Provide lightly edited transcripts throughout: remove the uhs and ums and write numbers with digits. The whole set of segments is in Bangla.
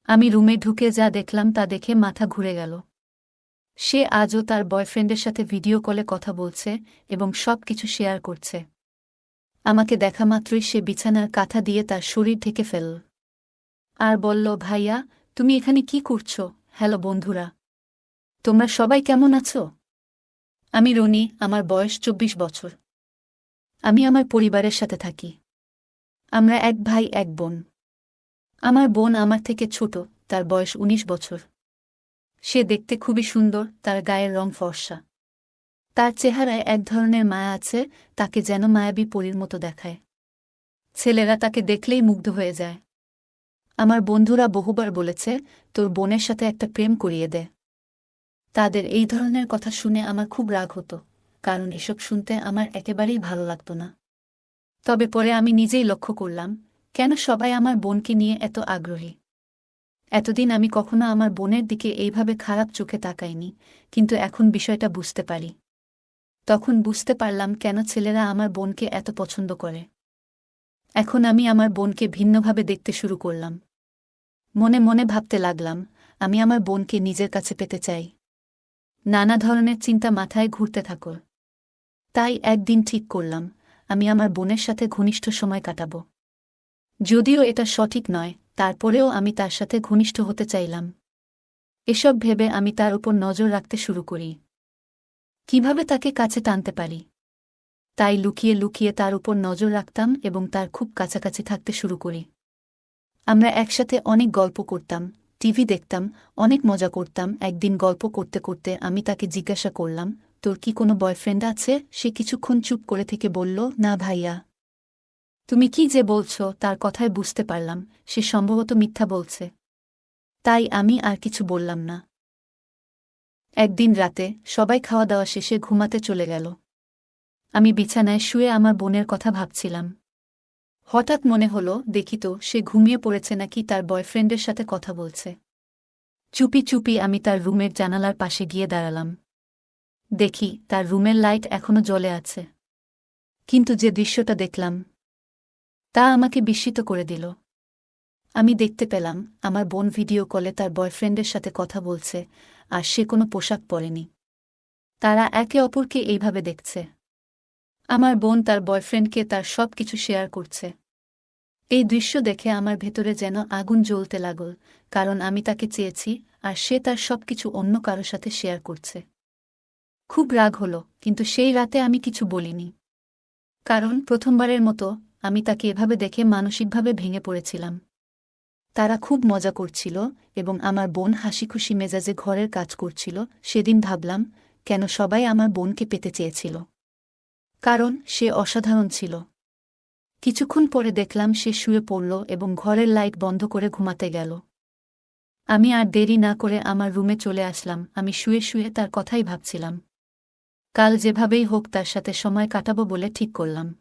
আমি রুমে ঢুকে যা দেখলাম তা দেখে মাথা ঘুরে গেল। সে আজও তার বয়ফ্রেন্ডের সাথে ভিডিও কলে কথা বলছে এবং সব কিছু শেয়ার করছে। আমাকে দেখা মাত্রই সে বিছানার কাঁথা দিয়ে তার শরীর ঢেকে ফেলল আর বলল, ভাইয়া, তুমি এখানে কি করছো? হ্যালো বন্ধুরা, তোমরা সবাই কেমন আছো? আমি রনি, আমার বয়স 24 বছর। আমি আমার পরিবারের সাথে থাকি। আমরা এক ভাই এক বোন। আমার বোন আমার থেকে ছোট, তার বয়স 19 বছর। সে দেখতে খুবই সুন্দর, তার গায়ের রং ফর্সা। তার চেহারায় এক ধরনের মায়া আছে, তাকে যেন মায়াবী পরীর মতো দেখায়। ছেলেরা তাকে দেখলেই মুগ্ধ হয়ে যায়। আমার বন্ধুরা বহুবার বলেছে, তোর বোনের সাথে একটা প্রেম করিয়ে দে। তাদের এই ধরনের কথা শুনে আমার খুব রাগ হতো, কারণ এসব শুনতে আমার একেবারেই ভালো লাগত না। তবে পরে আমি নিজেই লক্ষ্য করলাম, কেন সবাই আমার বোনকে নিয়ে এত আগ্রহী। এতদিন আমি কখনো আমার বোনের দিকে এইভাবে খারাপ চোখে তাকাইনি, কিন্তু এখন বিষয়টা বুঝতে পারি। তখন বুঝতে পারলাম কেন ছেলেরা আমার বোনকে এত পছন্দ করে। এখন আমি আমার বোনকে ভিন্নভাবে দেখতে শুরু করলাম। মনে মনে ভাবতে লাগলাম, আমি আমার বোনকে নিজের কাছে পেতে চাই। নানা ধরনের চিন্তা মাথায় ঘুরতে থাকল। তাই একদিন ঠিক করলাম, আমি আমার বোনের সাথে ঘনিষ্ঠ সময় কাটাব। যদিও এটা সঠিক নয়, তারপরেও আমি তার সাথে ঘনিষ্ঠ হতে চাইলাম। এসব ভেবে আমি তার উপর নজর রাখতে শুরু করি। কিভাবে তাকে কাছে টানতে পারি। তাই লুকিয়ে লুকিয়ে তার উপর নজর রাখতাম এবং তার খুব কাছাকাছি থাকতে শুরু করি। আমরা একসাথে অনেক গল্প করতাম, টিভি দেখতাম, অনেক মজা করতাম। একদিন গল্প করতে করতে আমি তাকে জিজ্ঞাসা করলাম, তোর কি কোনো বয়ফ্রেন্ড আছে? সে কিছুক্ষণ চুপ করে থেকে বলল, না ভাইয়া। তুমি কি যে বলছো? তার কথায় বুঝতে পারলাম সে সম্ভবত মিথ্যা বলছে। তাই আমি আর কিছু বললাম না। একদিন রাতে সবাই খাওয়া দাওয়া শেষে ঘুমাতে চলে গেল। আমি বিছানায় শুয়ে আমার বোনের কথা ভাবছিলাম। হঠাৎ মনে হলো, দেখি তো সে ঘুমিয়ে পড়েছে নাকি তার বয়ফ্রেন্ডের সাথে কথা বলছে। চুপি চুপি আমি তার রুমের জানালার পাশে গিয়ে দাঁড়ালাম। দেখি তার রুমের লাইট এখনো জ্বলে আছে। কিন্তু যে দৃশ্যটা দেখলাম তা আমাকে বিস্মিত করে দিল। আমি দেখতে পেলাম আমার বোন ভিডিও কলে তার বয়ফ্রেন্ডের সাথে কথা বলছে, আর সে কোনো পোশাক পরেনি। তারা একে অপরকে এইভাবে দেখছে। আমার বোন তার বয়ফ্রেন্ডকে তার সব কিছু শেয়ার করছে। এই দৃশ্য দেখে আমার ভেতরে যেন আগুন জ্বলতে লাগল, কারণ আমি তাকে চেয়েছি আর সে তার সবকিছু অন্য কারো সাথে শেয়ার করছে। খুব রাগ হলো, কিন্তু সেই রাতে আমি কিছু বলিনি। কারণ প্রথমবারের মতো আমি তাকে এভাবে দেখে মানসিকভাবে ভেঙে পড়েছিলাম। তারা খুব মজা করছিল এবং আমার বোন হাসিখুশি মেজাজে ঘরের কাজ করছিল। সেদিন ভাবলাম, কেন সবাই আমার বোনকে পেতে চেয়েছিল। কারণ সে অসাধারণ ছিল। কিছুক্ষণ পরে দেখলাম সে শুয়ে পড়ল এবং ঘরের লাইট বন্ধ করে ঘুমাতে গেল। আমি আর দেরি না করে আমার রুমে চলে আসলাম। আমি শুয়ে শুয়ে তার কথাই ভাবছিলাম। কাল যেভাবেই হোক তার সাথে সময় কাটাবো বলে ঠিক করলাম।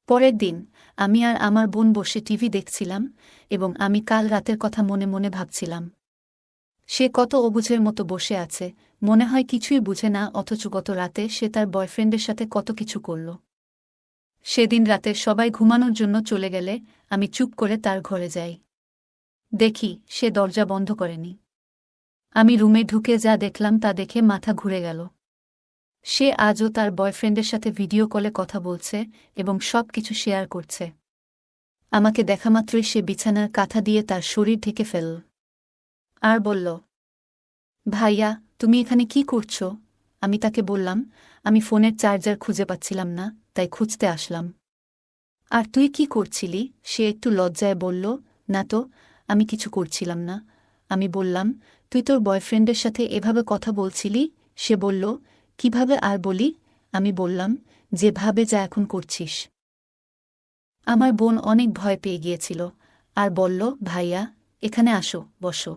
পরের দিন আমি আর আমার বোন বসে টিভি দেখছিলাম এবং আমি কাল রাতের কথা মনে মনে ভাবছিলাম। সে কত অবুঝের মতো বসে আছে, মনে হয় কিছুই বুঝে না, অথচ গত রাতে সে তার বয়ফ্রেন্ডের সাথে কত কিছু করল। সেদিন রাতে সবাই ঘুমানোর জন্য চলে গেলে আমি চুপ করে তার ঘরে যাই। দেখি সে দরজা বন্ধ করেনি। আমি রুমে ঢুকে যা দেখলাম তা দেখে মাথা ঘুরে গেল। সে আজও তার বয়ফ্রেন্ডের সাথে ভিডিও কলে কথা বলছে এবং সব কিছু শেয়ার করছে। আমাকে দেখামাত্রই সে বিছানার কাঁথা দিয়ে তার শরীর ঢেকে ফেলল আর বলল, ভাইয়া, তুমি এখানে কি করছো? আমি তাকে বললাম, আমি ফোনের চার্জার খুঁজে পাচ্ছিলাম না, তাই খুঁজতে আসলাম। আর তুই কি করছিলি? সে একটু লজ্জায় বলল, না তো, আমি কিছু করছিলাম না। আমি বললাম, তুই তোর বয়ফ্রেন্ডের সাথে এভাবে কথা বলছিলি? সে বলল, কিভাবে আর বলি? আমি বললাম, যেভাবে যা এখন করছিস। আমার বোন অনেক ভয় পেয়ে গিয়েছিল আর বলল, ভাইয়া, এখানে আসো, বসো।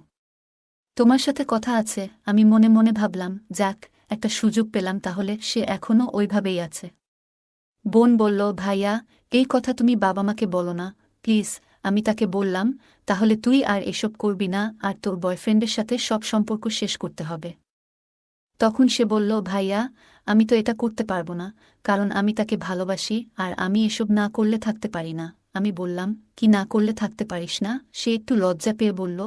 তোমার সাথে কথা আছে। আমি মনে মনে ভাবলাম, যাক, একটা সুযোগ পেলাম, তাহলে সে এখনও ওইভাবেই আছে। বোন বলল, ভাইয়া, এই কথা তুমি বাবা মাকে বলো না, প্লিজ। আমি তাকে বললাম, তাহলে তুই আর এসব করবি না আর তোর বয়ফ্রেন্ডের সাথে সব সম্পর্ক শেষ করতে হবে। তখন সে বলল, ভাইয়া, আমি তো এটা করতে পারবো না, কারণ আমি তাকে ভালোবাসি আর আমি এসব না করলে থাকতে পারি না। আমি বললাম, কি না করলে থাকতে পারিস না? সে একটু লজ্জা পেয়ে বলল,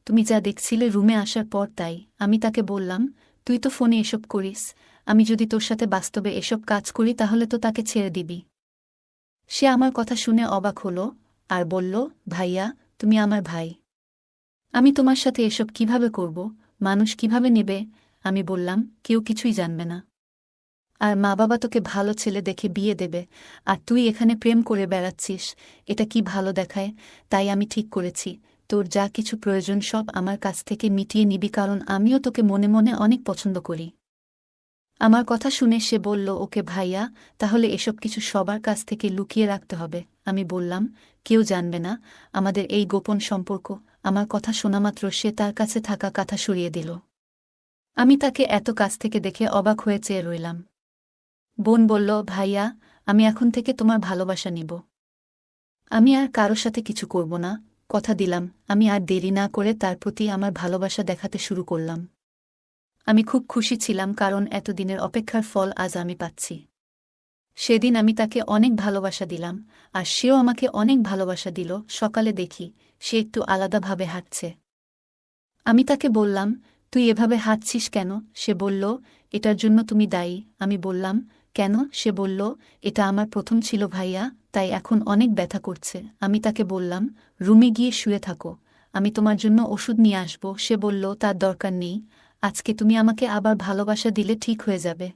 তুমি যা দেখছিলে রুমে আসার পর তাই। আমি তাকে বললাম, তুই তো ফোনে এসব করিস, আমি যদি তোর সাথে বাস্তবে এসব কাজ করি তাহলে তো তাকে ছেড়ে দিবি। সে আমার কথা শুনে অবাক হল আর বলল, ভাইয়া, তুমি আমার ভাই, আমি তোমার সাথে এসব কিভাবে করব? মানুষ কিভাবে নেবে? আমি বললাম, কেউ কিছুই জানবে না। আর মা বাবা তোকে ভালো ছেলে দেখে বিয়ে দেবে, আর তুই এখানে প্রেম করে বেড়াচ্ছিস, এটা কি ভালো দেখায়? তাই আমি ঠিক করেছি, তোর যা কিছু প্রয়োজন সব আমার কাছ থেকে মিটিয়ে নিবি, কারণ আমিও তোকে মনে মনে অনেক পছন্দ করি। আমার কথা শুনে সে বলল, ওকে ভাইয়া, তাহলে এসব কিছু সবার কাছ থেকে লুকিয়ে রাখতে হবে। আমি বললাম, কেউ জানবে না আমাদের এই গোপন সম্পর্ক। আমার কথা শোনামাত্র সে তার কাছে থাকা কাঁথা সরিয়ে দিল। আমি তাকে এত কাছ থেকে দেখে অবাক হয়ে চেয়ে রইলাম। বোন বলল, ভাইয়া, আমি এখন থেকে তোমার ভালোবাসা নিব। আমি আর কারো সাথে কিছু করব না, কথা দিলাম। আমি আর দেরি না করে তার প্রতি আমার ভালোবাসা দেখাতে শুরু করলাম। আমি খুব খুশি ছিলাম, কারণ এতদিনের অপেক্ষার ফল আজ আমি পাচ্ছি। সেদিন আমি তাকে অনেক ভালোবাসা দিলাম, আর সেও আমাকে অনেক ভালোবাসা দিল। সকালে দেখি সে একটু আলাদাভাবে হাঁটছে। আমি তাকে বললাম, তুই এভাবে হাঁটছিস কেন? সে বলল, এটার জন্য তুমি দায়ী। আমি বললাম, কেন? সে বলল, এটা আমার প্রথম ছিল ভাইয়া, তাই এখন অনেক ব্যথা করছে। আমি তাকে বললাম, রুমে গিয়ে শুয়ে থাকো, আমি তোমার জন্য ওষুধ নিয়ে আসব। সে বলল, তার দরকার নেই, আজকে তুমি আমাকে আবার ভালোবাসা দিলে ঠিক হয়ে যাবে।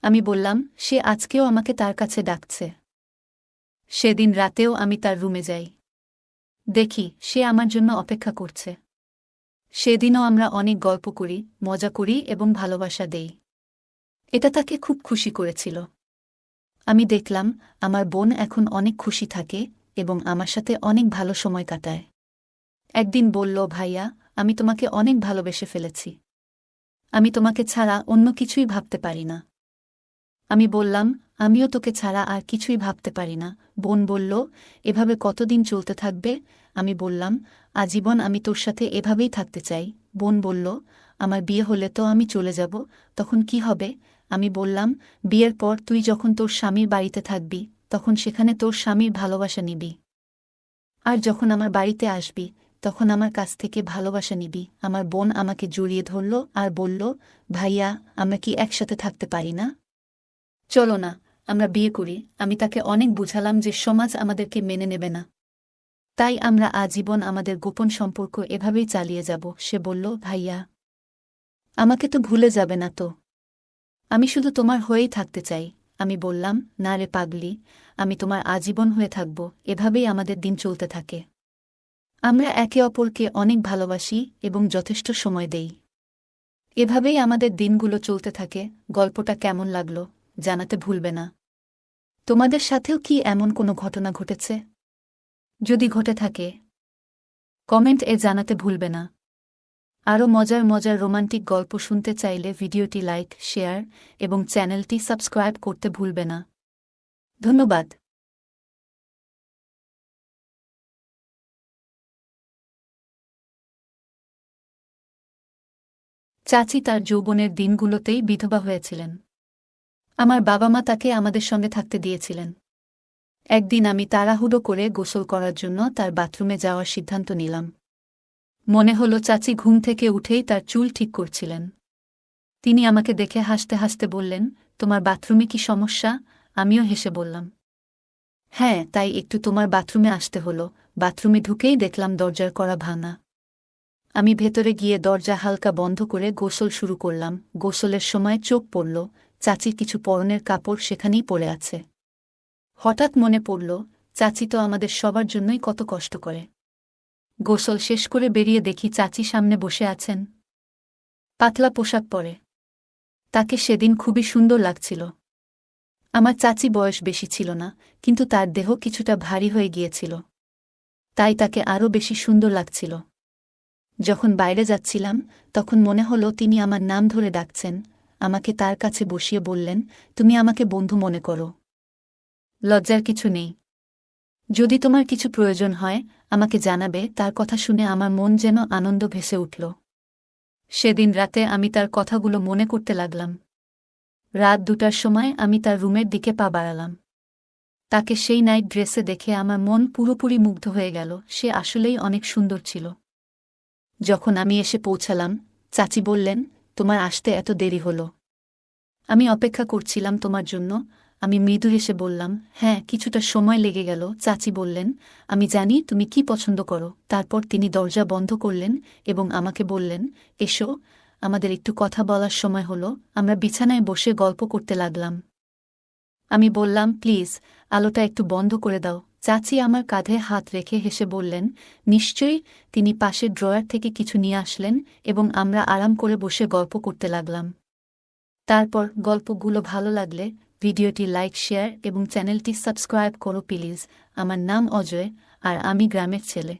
আমি বললাম, সে আজকেও আমাকে তার কাছে ডাকছে। সেদিন রাতেও আমি তার রুমে যাই, দেখি সে আমার জন্য অপেক্ষা করছে। সেদিনও আমরা অনেক গল্প করি, মজা করি এবং ভালোবাসা দেই। এটা তাকে খুব খুশি করেছিল। আমি দেখলাম আমার বোন এখন অনেক খুশি থাকে এবং আমার সাথে অনেক ভালো সময় কাটায়। একদিন বলল, ভাইয়া, আমি তোমাকে অনেক ভালোবেসে ফেলেছি, আমি তোমাকে ছাড়া অন্য কিছুই ভাবতে পারি না। আমি বললাম, আমিও তোকে ছাড়া আর কিছুই ভাবতে পারি না। বোন বলল, এভাবে কতদিন চলতে থাকবে? আমি বললাম, আজীবন আমি তোর সাথে এভাবেই থাকতে চাই। বোন বলল, আমার বিয়ে হলে তো আমি চলে যাব, তখন কি হবে? আমি বললাম, বিয়ের পর তুই যখন তোর স্বামীর বাড়িতে থাকবি তখন সেখানে তোর স্বামীর ভালোবাসা নিবি, আর যখন আমার বাড়িতে আসবি তখন আমার কাছ থেকে ভালোবাসা নিবি। আমার বোন আমাকে জড়িয়ে ধরল আর বলল, ভাইয়া, আমরা কি একসাথে থাকতে পারি না? চলো না, আমরা বিয়ে করি। আমি তাকে অনেক বুঝালাম যে সমাজ আমাদেরকে মেনে নেবে না, তাই আমরা আজীবন আমাদের গোপন সম্পর্ক এভাবেই চালিয়ে যাব। সে বলল, ভাইয়া, আমাকে তো ভুলে যাবে না তো? আমি শুধু তোমার হয়েই থাকতে চাই। আমি বললাম, না রে পাগলি, আমি তোমার আজীবন হয়ে থাকব। এভাবেই আমাদের দিন চলতে থাকে। আমরা একে অপরকে অনেক ভালোবাসি এবং যথেষ্ট সময় দেই। এভাবেই আমাদের দিনগুলো চলতে থাকে। গল্পটা কেমন লাগলো জানাতে ভুলবে না। তোমাদের সাথেও কি এমন কোনো ঘটনা ঘটেছে? যদি ঘটে থাকে, কমেন্ট জানাতে ভুলবে না। আরও মজার মজার রোমান্টিক গল্প শুনতে চাইলে ভিডিওটি লাইক, শেয়ার এবং চ্যানেলটি সাবস্ক্রাইব করতে ভুলবে না। ধন্যবাদ। চাচি তার যৌবনের দিনগুলোতেই বিধবা হয়েছিলেন। আমার বাবা মা তাকে আমাদের সঙ্গে থাকতে দিয়েছিলেন। একদিন আমি তাড়াহুড়ো করে গোসল করার জন্য তার বাথরুমে যাওয়ার সিদ্ধান্ত নিলাম। মনে হলো চাচি ঘুম থেকে উঠেই তার চুল ঠিক করছিলেন। তিনি আমাকে দেখে হাসতে হাসতে বললেন, তোমার বাথরুমে কি সমস্যা? আমিও হেসে বললাম, হ্যাঁ, তাই একটু তোমার বাথরুমে আসতে হলো। বাথরুমে ঢুকেই দেখলাম দরজার কড়া ভাঙা। আমি ভেতরে গিয়ে দরজা হালকা বন্ধ করে গোসল শুরু করলাম। গোসলের সময় চোখ পড়ল চাচির কিছু পরনের কাপড় সেখানেই পড়ে আছে। হঠাৎ মনে পড়ল, চাচি তো আমাদের সবার জন্যই কত কষ্ট করে। গোসল শেষ করে বেরিয়ে দেখি চাচি সামনে বসে আছেন, পাতলা পোশাক পরে। তাকে সেদিন খুবই সুন্দর লাগছিল। আমার চাচি বয়স বেশি ছিল না, কিন্তু তার দেহ কিছুটা ভারী হয়ে গিয়েছিল, তাই তাকে আরও বেশি সুন্দর লাগছিল। যখন বাইরে যাচ্ছিলাম তখন মনে হলো তিনি আমার নাম ধরে ডাকছেন। আমাকে তার কাছে বসিয়ে বললেন, তুমি আমাকে বন্ধু মনে করো, লজ্জার কিছু নেই। যদি তোমার কিছু প্রয়োজন হয় আমাকে জানাবে। তার কথা শুনে আমার মন যেন আনন্দ ভেসে উঠল। সেদিন রাতে আমি তার কথাগুলো মনে করতে লাগলাম। রাত 2টার সময় আমি তার রুমের দিকে পা বাড়ালাম। তাকে সেই নাইট ড্রেসে দেখে আমার মন পুরোপুরি মুগ্ধ হয়ে গেল। সে আসলেই অনেক সুন্দর ছিল। যখন আমি এসে পৌঁছালাম, চাচি বললেন, তোমার আসতে এত দেরি হলো? আমি অপেক্ষা করছিলাম তোমার জন্য। আমি মৃদু হেসে বললাম, হ্যাঁ, কিছুটা সময় লেগে গেল। চাচি বললেন, আমি জানি তুমি কি পছন্দ করো। তারপর তিনি দরজা বন্ধ করলেন এবং আমাকে বললেন, এসো, আমাদের একটু কথা বলার সময় হলো। আমরা বিছানায় বসে গল্প করতে লাগলাম। আমি বললাম, প্লিজ, আলোটা একটু বন্ধ করে দাও। চাচি আমার কাঁধে হাত রেখে হেসে বললেন, নিশ্চয়ই। তিনি পাশের ড্রয়ার থেকে কিছু নিয়ে আসলেন এবং আমরা আরাম করে বসে গল্প করতে লাগলাম। তারপর গল্পগুলো ভালো লাগলে ভিডিওটি লাইক, শেয়ার এবং চ্যানেলটি সাবস্ক্রাইব করো প্লিজ। আমার নাম অজয়, আর আমি গ্রামের ছেলে।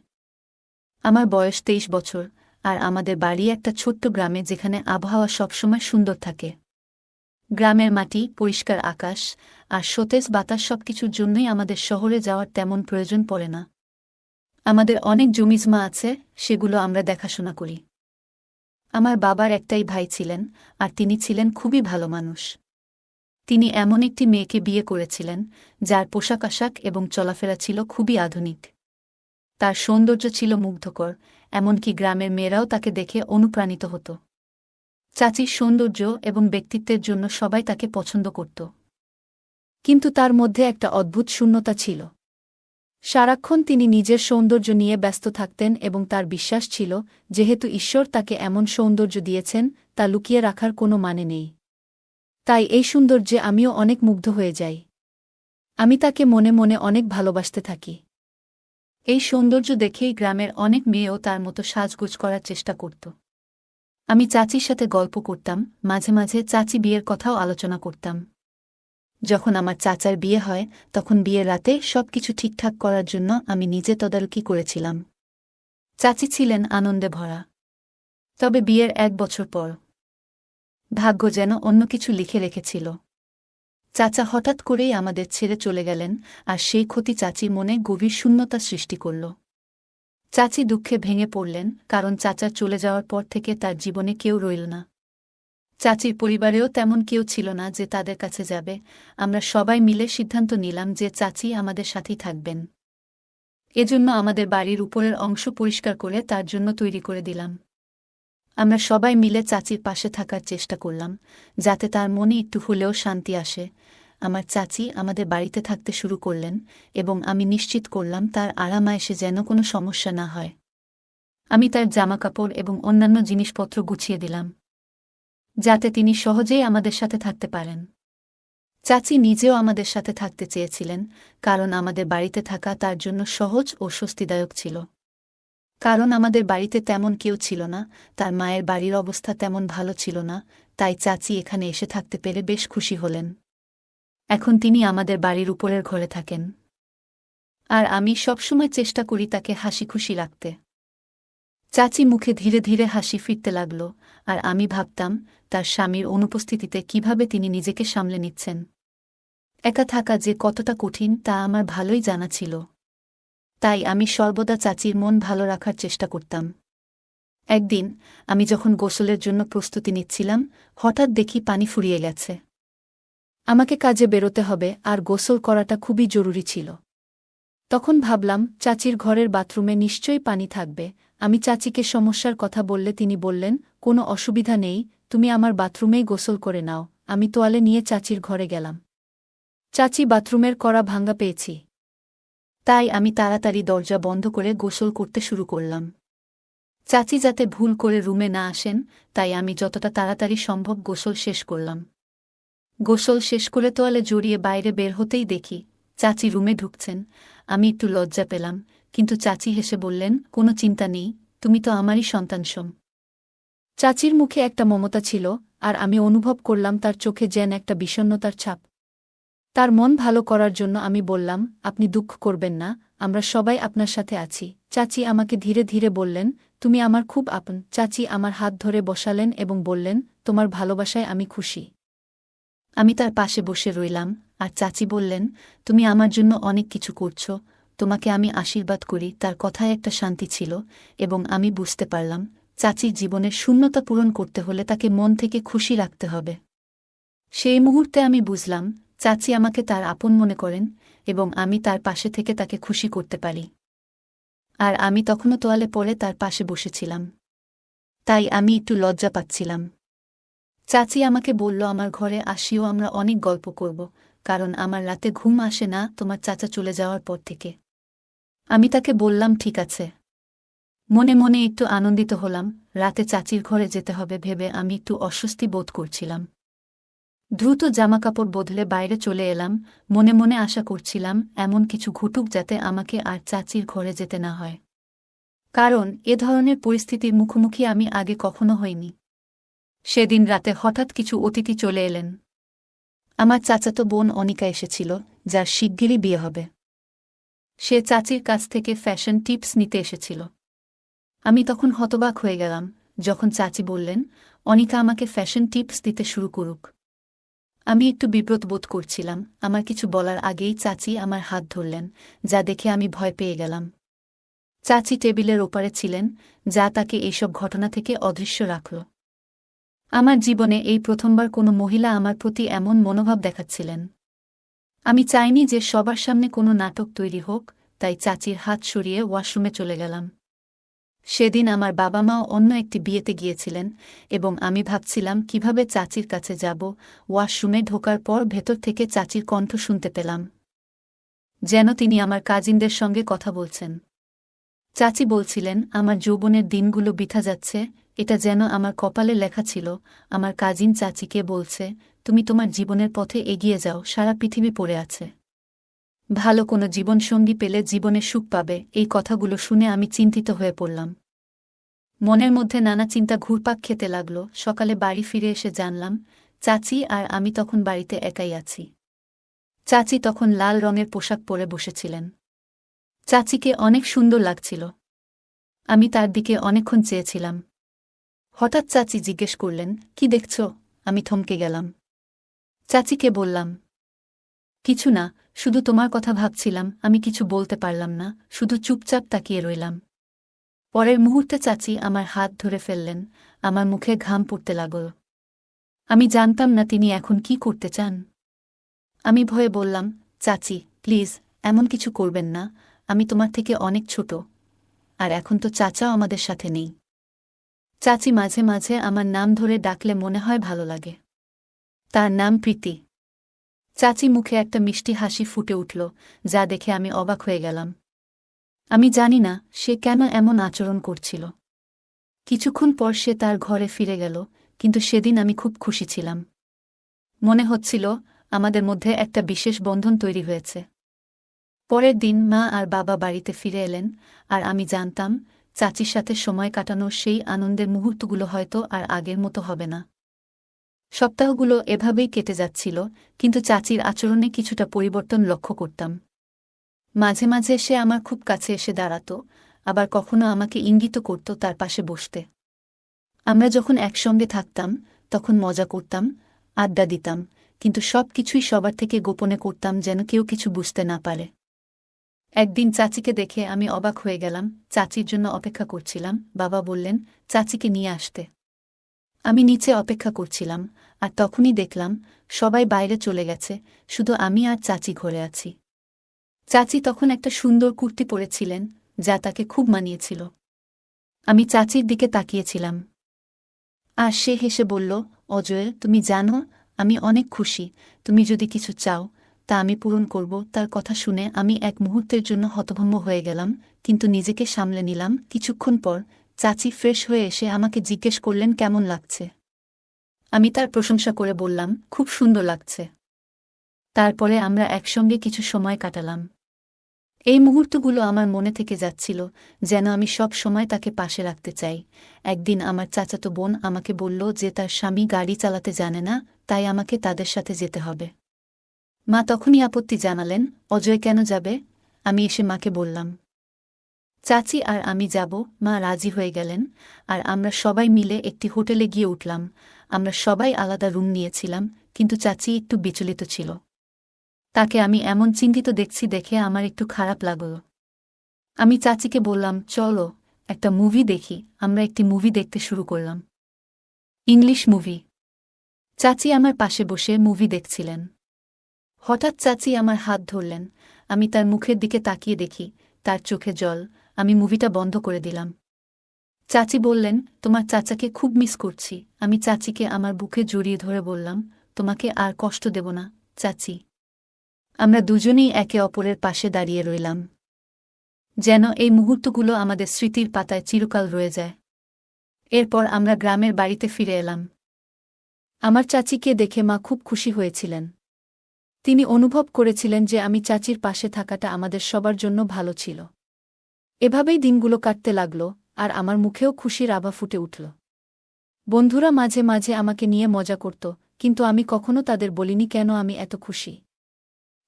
আমার বয়স 23 বছর, আর আমাদের বাড়ি একটা ছোট্ট গ্রামে, যেখানে আবহাওয়া সবসময় সুন্দর থাকে। গ্রামের মাটি, পরিষ্কার আকাশ আর সতেজ বাতাস সবকিছুর জন্যই আমাদের শহরে যাওয়ার তেমন প্রয়োজন পড়ে না। আমাদের অনেক জমিজমা আছে, সেগুলো আমরা দেখাশোনা করি। আমার বাবার একটাই ভাই ছিলেন, আর তিনি ছিলেন খুবই ভালো মানুষ। তিনি এমন একটি মেয়েকে বিয়ে করেছিলেন, যার পোশাক আশাক এবং চলাফেরা ছিল খুবই আধুনিক। তার সৌন্দর্য ছিল মুগ্ধকর, এমনকি গ্রামের মেয়েরাও তাকে দেখে অনুপ্রাণিত হতো। চাচির সৌন্দর্য এবং ব্যক্তিত্বের জন্য সবাই তাকে পছন্দ করত। কিন্তু তার মধ্যে একটা অদ্ভুত শূন্যতা ছিল। সারাক্ষণ তিনি নিজের সৌন্দর্য নিয়ে ব্যস্ত থাকতেন এবং তার বিশ্বাস ছিল, যেহেতু ঈশ্বর তাকে এমন সৌন্দর্য দিয়েছেন, তা লুকিয়ে রাখার কোনো মানে নেই। তাই এই সৌন্দর্যে আমিও অনেক মুগ্ধ হয়ে যাই। আমি তাকে মনে মনে অনেক ভালোবাসতে থাকি। এই সৌন্দর্য দেখেই গ্রামের অনেক মেয়েও তার মতো সাজগোজ করার চেষ্টা করত। আমি চাচির সাথে গল্প করতাম, মাঝে মাঝে চাচি বিয়ের কথাও আলোচনা করতাম। যখন আমার চাচার বিয়ে হয়, তখন বিয়ের রাতে সবকিছু ঠিকঠাক করার জন্য আমি নিজে তদারকি করেছিলাম। চাচি ছিলেন আনন্দে ভরা। তবে বিয়ের 1 বছর পর ভাগ্য যেন অন্য কিছু লিখে রেখেছিল। চাচা হঠাৎ করেই আমাদের ছেড়ে চলে গেলেন, আর সেই ক্ষতি চাচির মনে গভীর শূন্যতা সৃষ্টি করল। চাচি দুঃখে ভেঙে পড়লেন, কারণ চাচার চলে যাওয়ার পর থেকে তার জীবনে কেউ রইল না। চাচির পরিবারেও তেমন কেউ ছিল না যে তাদের কাছে যাবে। আমরা সবাই মিলে সিদ্ধান্ত নিলাম যে চাচি আমাদের সাথেই থাকবেন। এজন্য আমাদের বাড়ির উপরের অংশ পরিষ্কার করে তার জন্য তৈরি করে দিলাম। আমরা সবাই মিলে চাচির পাশে থাকার চেষ্টা করলাম, যাতে তার মনে একটু হলেও শান্তি আসে। আমার চাচি আমাদের বাড়িতে থাকতে শুরু করলেন, এবং আমি নিশ্চিত করলাম তার আরামায়েশে যেন কোনো সমস্যা না হয়। আমি তার জামাকাপড় এবং অন্যান্য জিনিসপত্র গুছিয়ে দিলাম, যাতে তিনি সহজেই আমাদের সাথে থাকতে পারেন। চাচি নিজেও আমাদের সাথে থাকতে চেয়েছিলেন, কারণ আমাদের বাড়িতে থাকা তার জন্য সহজ ও স্বস্তিদায়ক ছিল। কারণ আমাদের বাড়িতে তেমন কেউ ছিল না, তার মায়ের বাড়ির অবস্থা তেমন ভালো ছিল না, তাই চাচি এখানে এসে থাকতে পেরে বেশ খুশি হলেন। এখন তিনি আমাদের বাড়ির উপরের ঘরে থাকেন, আর আমি সবসময় চেষ্টা করি তাকে হাসি খুশি রাখতে। চাচি মুখে ধীরে ধীরে হাসি ফিরতে লাগল, আর আমি ভাবতাম তার স্বামীর অনুপস্থিতিতে কিভাবে তিনি নিজেকে সামলে নিচ্ছেন। একা থাকা যে কতটা কঠিন তা আমার ভালোই জানা ছিল। তাই আমি সর্বদা চাচির মন ভালো রাখার চেষ্টা করতাম। একদিন আমি যখন গোসলের জন্য প্রস্তুতি নিচ্ছিলাম, হঠাৎ দেখি পানি ফুরিয়ে গেছে। আমাকে কাজে বেরোতে হবে, আর গোসল করাটা খুবই জরুরি ছিল। তখন ভাবলাম, চাচির ঘরের বাথরুমে নিশ্চয়ই পানি থাকবে। আমি চাচিকে সমস্যার কথা বললে তিনি বললেন, কোনো অসুবিধা নেই, তুমি আমার বাথরুমেই গোসল করে নাও। আমি তোয়ালে নিয়ে চাচির ঘরে গেলাম। চাচি বাথরুমের কড়া ভাঙা পেয়েছি, তাই আমি তাড়াতাড়ি দরজা বন্ধ করে গোসল করতে শুরু করলাম। চাচি যাতে ভুল করে রুমে না আসেন, তাই আমি যতটা তাড়াতাড়ি সম্ভব গোসল শেষ করলাম। গোসল শেষ করে তোয়ালে জড়িয়ে বাইরে বের হতেই দেখি চাচি রুমে ঢুকছেন। আমি একটু লজ্জা পেলাম, কিন্তু চাচি হেসে বললেন, কোনো চিন্তা নেই, তুমি তো আমারই সন্তানসম। চাচির মুখে একটা মমতা ছিল, আর আমি অনুভব করলাম তার চোখে যেন একটা বিষণ্ণতার ছাপ। তার মন ভালো করার জন্য আমি বললাম, আপনি দুঃখ করবেন না, আমরা সবাই আপনার সাথে আছি। চাচি আমাকে ধীরে ধীরে বললেন, তুমি আমার খুব আপন। চাচি আমার হাত ধরে বসালেন এবং বললেন, তোমার ভালোবাসায় আমি খুশি। আমি তার পাশে বসে রইলাম, আর চাচি বললেন, তুমি আমার জন্য অনেক কিছু করছ, তোমাকে আমি আশীর্বাদ করি। তার কথায় একটা শান্তি ছিল, এবং আমি বুঝতে পারলাম চাচির জীবনের শূন্যতা পূরণ করতে হলে তাকে মন থেকে খুশি রাখতে হবে। সেই মুহূর্তে আমি বুঝলাম চাচি আমাকে তার আপন মনে করেন এবং আমি তার পাশে থেকে তাকে খুশি করতে পারি। আর আমি তখনও তোয়ালে পরে তার পাশে বসেছিলাম। তাই আমি একটু লজ্জা পাচ্ছিলাম। চাচি আমাকে বলল আমার ঘরে আসিও, আমরা অনেক গল্প করব, কারণ আমার রাতে ঘুম আসে না তোমার চাচা চলে যাওয়ার পর থেকে। আমি তাকে বললাম ঠিক আছে। মনে মনে একটু আনন্দিত হলাম। রাতে চাচির ঘরে যেতে হবে ভেবে আমি একটু অস্বস্তি বোধ করছিলাম। দ্রুত জামাকাপড় বদলে বাইরে চলে এলাম। মনে মনে আশা করছিলাম এমন কিছু ঘটুক যাতে আমাকে আর চাচির ঘরে যেতে না হয়, কারণ এ ধরনের পরিস্থিতির মুখোমুখি আমি আগে কখনো হইনি। সেদিন রাতে হঠাৎ কিছু অতিথি চলে এলেন। আমার চাচাতো বোন অনিকা এসেছিল, যার শিগগিরই বিয়ে হবে। সে চাচির কাছ থেকে ফ্যাশন টিপস নিতে এসেছিল। আমি তখন হতবাক হয়ে গেলাম যখন চাচি বললেন অনিকা আমাকে ফ্যাশন টিপস দিতে শুরু করুক। আমি একটু বিব্রত বোধ করছিলাম। আমার কিছু বলার আগেই চাচি আমার হাত ধরলেন, যা দেখে আমি ভয় পেয়ে গেলাম। চাচি টেবিলের ওপারে ছিলেন, যা তাকে এইসব ঘটনা থেকে অদৃশ্য রাখল। আমার জীবনে এই প্রথমবার কোনো মহিলা আমার প্রতি এমন মনোভাব দেখাচ্ছিলেন। আমি চাইনি যে সবার সামনে কোনো নাটক তৈরি হোক, তাই চাচির হাত সরিয়ে ওয়াশরুমে চলে গেলাম। সেদিন আমার বাবা মাও অন্য একটি বিয়েতে গিয়েছিলেন এবং আমি ভাবছিলাম কিভাবে চাচির কাছে যাব। ওয়াশরুমে ঢোকার পর ভেতর থেকে চাচির কণ্ঠ শুনতে পেলাম, যেন তিনি আমার কাজিনদের সঙ্গে কথা বলছেন। চাচি বলছিলেন আমার যৌবনের দিনগুলো বৃথা যাচ্ছে, এটা যেন আমার কপালে লেখা ছিল। আমার কাজিন চাচিকে বলছে তুমি তোমার জীবনের পথে এগিয়ে যাও, সারা পৃথিবী পড়ে আছে, ভালো কোনো জীবনসঙ্গী পেলে জীবনে সুখ পাবে। এই কথাগুলো শুনে আমি চিন্তিত হয়ে পড়লাম। মনের মধ্যে নানা চিন্তা ঘুরপাক খেতে লাগল। সকালে বাড়ি ফিরে এসে জানলাম চাচি আর আমি তখন বাড়িতে একাই আছি। চাচি তখন লাল রঙের পোশাক পরে বসেছিলেন। চাচিকে অনেক সুন্দর লাগছিল। আমি তার দিকে অনেকক্ষণ চেয়েছিলাম। হঠাৎ চাচি জিজ্ঞেস করলেন কি দেখছ? আমি থমকে গেলাম। চাচিকে বললাম কিছু না, শুধু তোমার কথা ভাবছিলাম। আমি কিছু বলতে পারলাম না, শুধু চুপচাপ তাকিয়ে রইলাম। পরের মুহূর্তে চাচি আমার হাত ধরে ফেললেন। আমার মুখে ঘাম পড়তে লাগল। আমি জানতাম না তিনি এখন কি করতে চান। আমি ভয়ে বললাম চাচি প্লিজ এমন কিছু করবেন না, আমি তোমার থেকে অনেক ছোট, আর এখন তো চাচাও আমাদের সাথে নেই। চাচি মাঝে মাঝে আমার নাম ধরে ডাকলে মনে হয় ভালো লাগে। তার নাম প্রীতি। চাচি মুখে একটা মিষ্টি হাসি ফুটে উঠল, যা দেখে আমি অবাক হয়ে গেলাম। আমি জানি না সে কেন এমন আচরণ করছিল। কিছুক্ষণ পর সে তার ঘরে ফিরে গেল, কিন্তু সেদিন আমি খুব খুশি ছিলাম। মনে হচ্ছিল আমাদের মধ্যে একটা বিশেষ বন্ধন তৈরি হয়েছে। পরের দিন মা আর বাবা বাড়িতে ফিরে এলেন, আর আমি জানতাম চাচির সাথে সময় কাটানোর সেই আনন্দের মুহূর্তগুলো হয়তো আর আগের মতো হবে না। সপ্তাহগুলো এভাবেই কেটে যাচ্ছিল, কিন্তু চাচির আচরণে কিছুটা পরিবর্তন লক্ষ্য করতাম। মাঝে মাঝে সে আমার খুব কাছে এসে দাঁড়াত, আবার কখনো আমাকে ইঙ্গিত করত তার পাশে বসতে। আমরা যখন একসঙ্গে থাকতাম তখন মজা করতাম, আড্ডা দিতাম, কিন্তু সব কিছুই সবার থেকে গোপনে করতাম যেন কেউ কিছু বুঝতে না পারে। একদিন চাচিকে দেখে আমি অবাক হয়ে গেলাম। চাচির জন্য অপেক্ষা করছিলাম। বাবা বললেন চাচিকে নিয়ে আসতে। আমি নিচে অপেক্ষা করছিলাম, আর তখনই দেখলাম সবাই বাইরে চলে গেছে, শুধু আমি আর চাচি ঘরে আছি। চাচি তখন একটা সুন্দর কুর্তি পরেছিলেন, যা তাকে খুব মানিয়েছিল। আমি চাচির দিকে তাকিয়েছিলাম, আর সে হেসে বলল অজয় তুমি জানো আমি অনেক খুশি, তুমি যদি কিছু চাও তা আমি পূরণ করব। তার কথা শুনে আমি এক মুহূর্তের জন্য হতভম্ব হয়ে গেলাম, কিন্তু নিজেকে সামলে নিলাম। কিছুক্ষণ পর চাচি ফ্রেশ হয়ে এসে আমাকে জিজ্ঞেস করলেন কেমন লাগছে। আমি তার প্রশংসা করে বললাম খুব সুন্দর লাগছে। তারপরে আমরা একসঙ্গে কিছু সময় কাটালাম। এই মুহূর্তগুলো আমার মনে থেকে যাচ্ছিল, যেন আমি সব সময় তাকে পাশে রাখতে চাই। একদিন আমার চাচাতো বোন আমাকে বলল যে তার স্বামী গাড়ি চালাতে জানে না, তাই আমাকে তাদের সাথে যেতে হবে। মা তখনই আপত্তি জানালেন অজয় কেন যাবে? আমি এসে মাকে বললাম চাচি আর আমি যাব। মা রাজি হয়ে গেলেন, আর আমরা সবাই মিলে একটি হোটেলে গিয়ে উঠলাম। আমরা সবাই আলাদা রুম নিয়েছিলাম, কিন্তু চাচি একটু বিচলিত ছিল। তাকে আমি এমন চিন্তিত দেখছি দেখে আমার একটু খারাপ লাগল। আমি চাচিকে বললাম চলো একটা মুভি দেখি। আমরা একটি মুভি দেখতে শুরু করলাম, ইংলিশ মুভি। চাচি আমার পাশে বসে মুভি দেখছিলেন। হঠাৎ চাচি আমার হাত ধরলেন। আমি তার মুখের দিকে তাকিয়ে দেখি, তার চোখে জল। আমি মুভিটা বন্ধ করে দিলাম। চাচি বললেন, তোমার চাচাকে খুব মিস করছি। আমি চাচিকে আমার বুকে জড়িয়ে ধরে বললাম, তোমাকে আর কষ্ট দেব না, চাচি। আমরা দুজনেই একে অপরের পাশে দাঁড়িয়ে রইলাম, যেন এই মুহূর্তগুলো আমাদের স্মৃতির পাতায় চিরকাল রয়ে যায়। এরপর আমরা গ্রামের বাড়িতে ফিরে এলাম। আমার চাচিকে দেখে মা খুব খুশি হয়েছিলেন। তিনি অনুভব করেছিলেন যে আমি চাচির পাশে থাকাটা আমাদের সবার জন্য ভালো ছিল। এভাবেই দিনগুলো কাটতে লাগল, আর আমার মুখেও খুশির আভা ফুটে উঠল। বন্ধুরা মাঝে মাঝে আমাকে নিয়ে মজা করত, কিন্তু আমি কখনো তাদের বলিনি কেন আমি এত খুশি।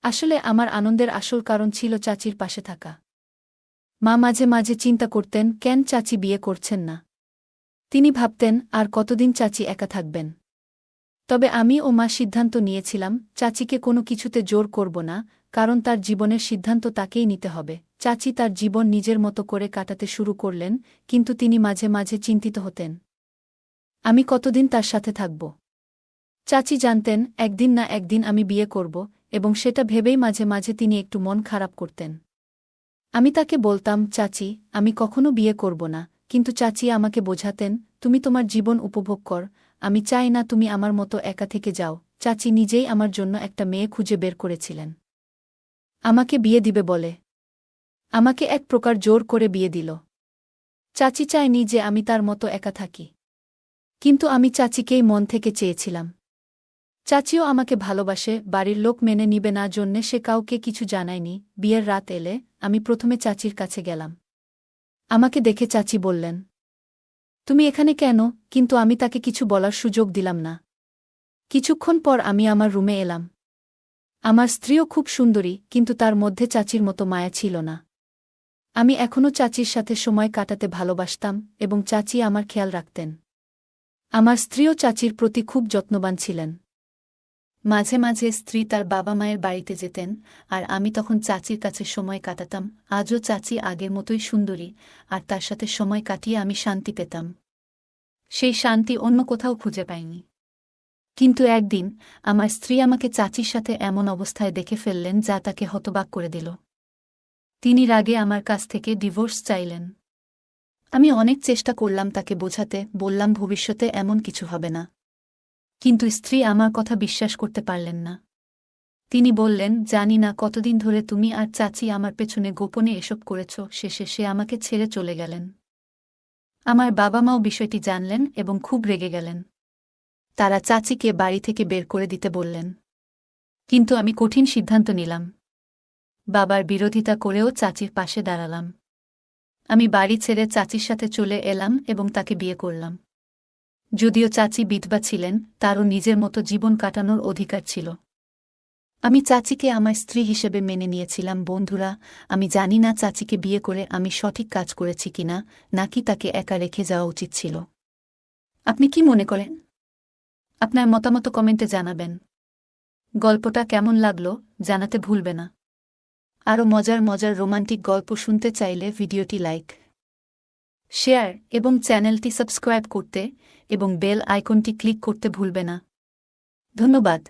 আসলে আমার আনন্দের আসল কারণ ছিল চাচির পাশে থাকা। মা মাঝে মাঝে চিন্তা করতেন কেন চাচি বিয়ে করছেন না। তিনি ভাবতেন আর কতদিন চাচি একা থাকবেন। তবে আমি ও মা সিদ্ধান্ত নিয়েছিলাম চাচিকে কোনো কিছুতে জোর করব না, কারণ তার জীবনের সিদ্ধান্ত তাকেই নিতে হবে। চাচি তার জীবন নিজের মতো করে কাটাতে শুরু করলেন, কিন্তু তিনি মাঝে মাঝে চিন্তিত হতেন আমি কতদিন তার সাথে থাকব। চাচি জানতেন একদিন না একদিন আমি বিয়ে করব, এবং সেটা ভেবেই মাঝে মাঝে তিনি একটু মন খারাপ করতেন। আমি তাকে বলতাম, চাচি, আমি কখনো বিয়ে করব না, কিন্তু চাচি আমাকে বোঝাতেন, তুমি তোমার জীবন উপভোগ কর, আমি চাই না তুমি আমার মতো একা থেকে যাও। চাচি নিজেই আমার জন্য একটা মেয়ে খুঁজে বের করেছিলেন, আমাকে বিয়ে দিবে বলে। আমাকে এক প্রকার জোর করে বিয়ে দিল। চাচি চায়নি যে আমি তার মতো একা থাকি, কিন্তু আমি চাচিকেই মন থেকে চেয়েছিলাম। চাচিও আমাকে ভালোবাসে, বাড়ির লোক মেনে নিবে না জন্যে সে কাউকে কিছু জানায়নি। বিয়ের রাত এলে আমি প্রথমে চাচির কাছে গেলাম। আমাকে দেখে চাচি বললেন, তুমি এখানে কেন? কিন্তু আমি তাকে কিছু বলার সুযোগ দিলাম না। কিছুক্ষণ পর আমি আমার রুমে এলাম। আমার স্ত্রীও খুব সুন্দরী, কিন্তু তার মধ্যে চাচির মতো মায়া ছিল না। আমি এখনও চাচির সাথে সময় কাটাতে ভালোবাসতাম, এবং চাচি আমার খেয়াল রাখতেন। আমার স্ত্রীও চাচির প্রতি খুব যত্নবান ছিলেন। মাঝে মাঝে স্ত্রী তার বাবা মায়ের বাড়িতে যেতেন, আর আমি তখন চাচির কাছে সময় কাটাতাম। আজও চাচি আগের মতোই সুন্দরী, আর তার সাথে সময় কাটিয়ে আমি শান্তি পেতাম। সেই শান্তি অন্য কোথাও খুঁজে পাইনি। কিন্তু একদিন আমার স্ত্রী আমাকে চাচির সাথে এমন অবস্থায় দেখে ফেললেন যা তাকে হতবাক করে দিল। তিনি রাগে আমার কাছ থেকে ডিভোর্স চাইলেন। আমি অনেক চেষ্টা করলাম তাকে বোঝাতে, বললাম ভবিষ্যতে এমন কিছু হবে না। কিন্তু স্ত্রী আমার কথা বিশ্বাস করতে পারলেন না। তিনি বললেন, জানি না কতদিন ধরে তুমি আর চাচি আমার পেছনে গোপনে এসব করেছ। শেষে সে আমাকে ছেড়ে চলে গেলেন। আমার বাবা মাও বিষয়টি জানলেন এবং খুব রেগে গেলেন। তারা চাচিকে বাড়ি থেকে বের করে দিতে বললেন। কিন্তু আমি কঠিন সিদ্ধান্ত নিলাম। বাবার বিরোধিতা করেও চাচির পাশে দাঁড়ালাম। আমি বাড়ি ছেড়ে চাচির সাথে চলে এলাম এবং তাকে বিয়ে করলাম। যদিও চাচি বিধবা ছিলেন, তারও নিজের মতো জীবন কাটানোর অধিকার ছিল। আমি চাচিকে আমার স্ত্রী হিসেবে মেনে নিয়েছিলাম। বন্ধুরা, আমি জানি না চাচিকে বিয়ে করে আমি সঠিক কাজ করেছি কিনা, নাকি তাকে একা রেখে যাওয়া উচিত ছিল। আপনি কি মনে করেন? আপনার মতামত কমেন্টে জানাবেন। গল্পটা কেমন লাগলো জানাতে ভুলবে না। আরও মজার মজার রোমান্টিক গল্প শুনতে চাইলে ভিডিওটি লাইক, শেয়ার এবং চ্যানেলটি সাবস্ক্রাইব করতে এবং বেল আইকনটি ক্লিক করতে ভুলবে না। ধন্যবাদ।